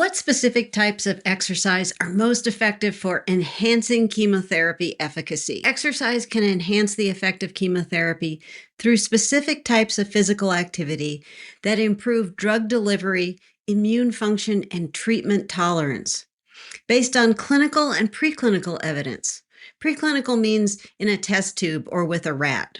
What specific types of exercise are most effective for enhancing chemotherapy efficacy? Exercise can enhance the effect of chemotherapy through specific types of physical activity that improve drug delivery, immune function, and treatment tolerance. Based on clinical and preclinical evidence. Preclinical means in a test tube or with a rat.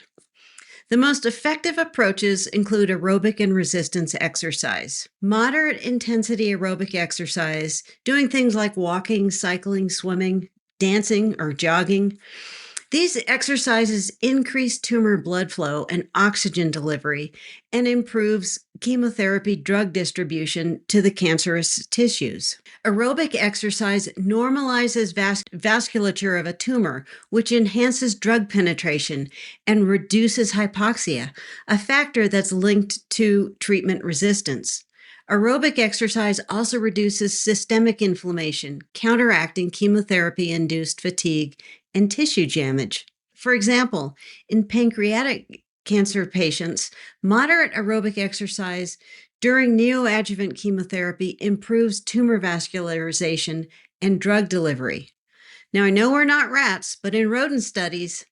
The most effective approaches include aerobic and resistance exercise. Moderate intensity aerobic exercise, doing things like walking, cycling, swimming, dancing, or jogging. These exercises increase tumor blood flow and oxygen delivery and improves chemotherapy drug distribution to the cancerous tissues. Aerobic exercise normalizes vasculature of a tumor, which enhances drug penetration and reduces hypoxia, a factor that's linked to treatment resistance. Aerobic exercise also reduces systemic inflammation, counteracting chemotherapy-induced fatigue and tissue damage. For example, in pancreatic cancer patients, moderate aerobic exercise during neoadjuvant chemotherapy improves tumor vascularization and drug delivery. Now, I know we're not rats, but in rodent studies,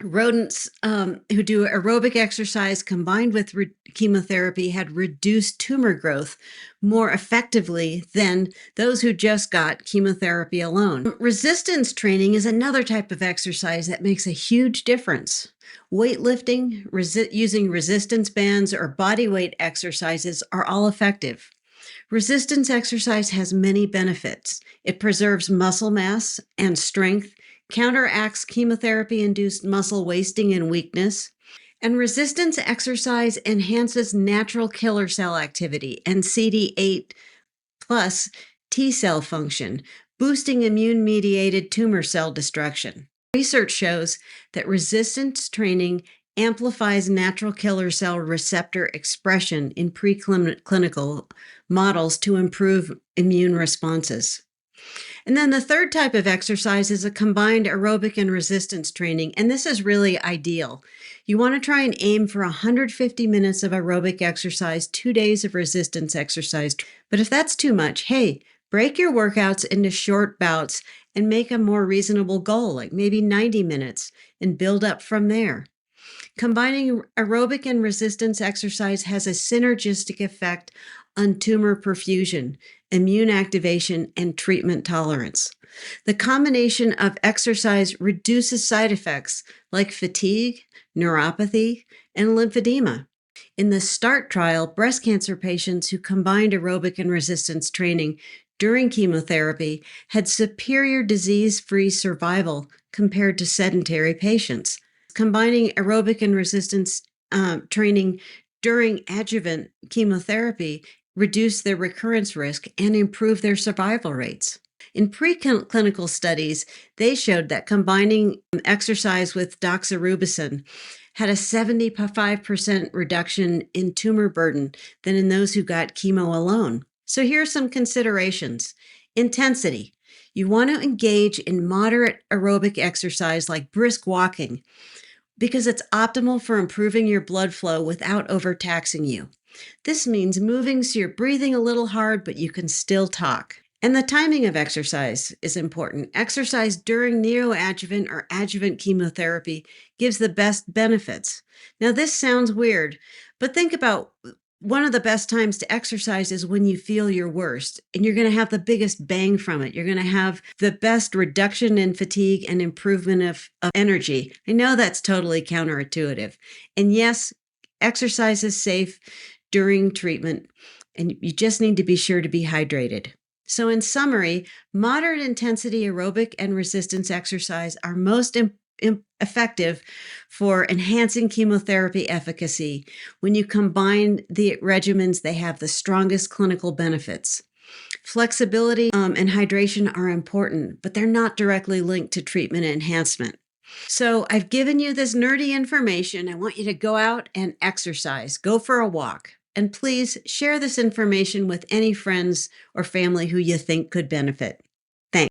rodents who do aerobic exercise combined with chemotherapy had reduced tumor growth more effectively than those who just got chemotherapy alone. Resistance training is another type of exercise that makes a huge difference. Weightlifting, using resistance bands, or body weight exercises are all effective. Resistance exercise has many benefits. It preserves muscle mass and strength, counteracts chemotherapy-induced muscle wasting and weakness, and resistance exercise enhances natural killer cell activity and CD8 plus T cell function, boosting immune-mediated tumor cell destruction. Research shows that resistance training amplifies natural killer cell receptor expression in preclinical models to improve immune responses. And then the third type of exercise is a combined aerobic and resistance training, and this is really ideal. You want to try and aim for 150 minutes of aerobic exercise, 2 days of resistance exercise. But if that's too much, hey, break your workouts into short bouts and make a more reasonable goal, like maybe 90 minutes, and build up from there. Combining aerobic and resistance exercise has a synergistic effect on tumor perfusion, immune activation, and treatment tolerance. The combination of exercise reduces side effects like fatigue, neuropathy, and lymphedema. In the START trial, breast cancer patients who combined aerobic and resistance training during chemotherapy had superior disease-free survival compared to sedentary patients. Combining aerobic and resistance training during adjuvant chemotherapy reduced their recurrence risk and improved their survival rates. In preclinical studies, they showed that combining exercise with doxorubicin had a 75% reduction in tumor burden than in those who got chemo alone. So here are some considerations. Intensity. You want to engage in moderate aerobic exercise like brisk walking because it's optimal for improving your blood flow without overtaxing you. This means moving so you're breathing a little hard, but you can still talk. And the timing of exercise is important. Exercise during neoadjuvant or adjuvant chemotherapy gives the best benefits. Now, this sounds weird, but think about one of the best times to exercise is when you feel your worst, and you're going to have the biggest bang from it. You're going to have the best reduction in fatigue and improvement of energy. I know that's totally counterintuitive. And yes, exercise is safe during treatment, and you just need to be sure to be hydrated. So in summary, moderate intensity aerobic and resistance exercise are most effective for enhancing chemotherapy efficacy. When you combine the regimens, they have the strongest clinical benefits. Flexibility and hydration are important, but they're not directly linked to treatment enhancement. So I've given you this nerdy information. I want you to go out and exercise. Go for a walk. And please share this information with any friends or family who you think could benefit.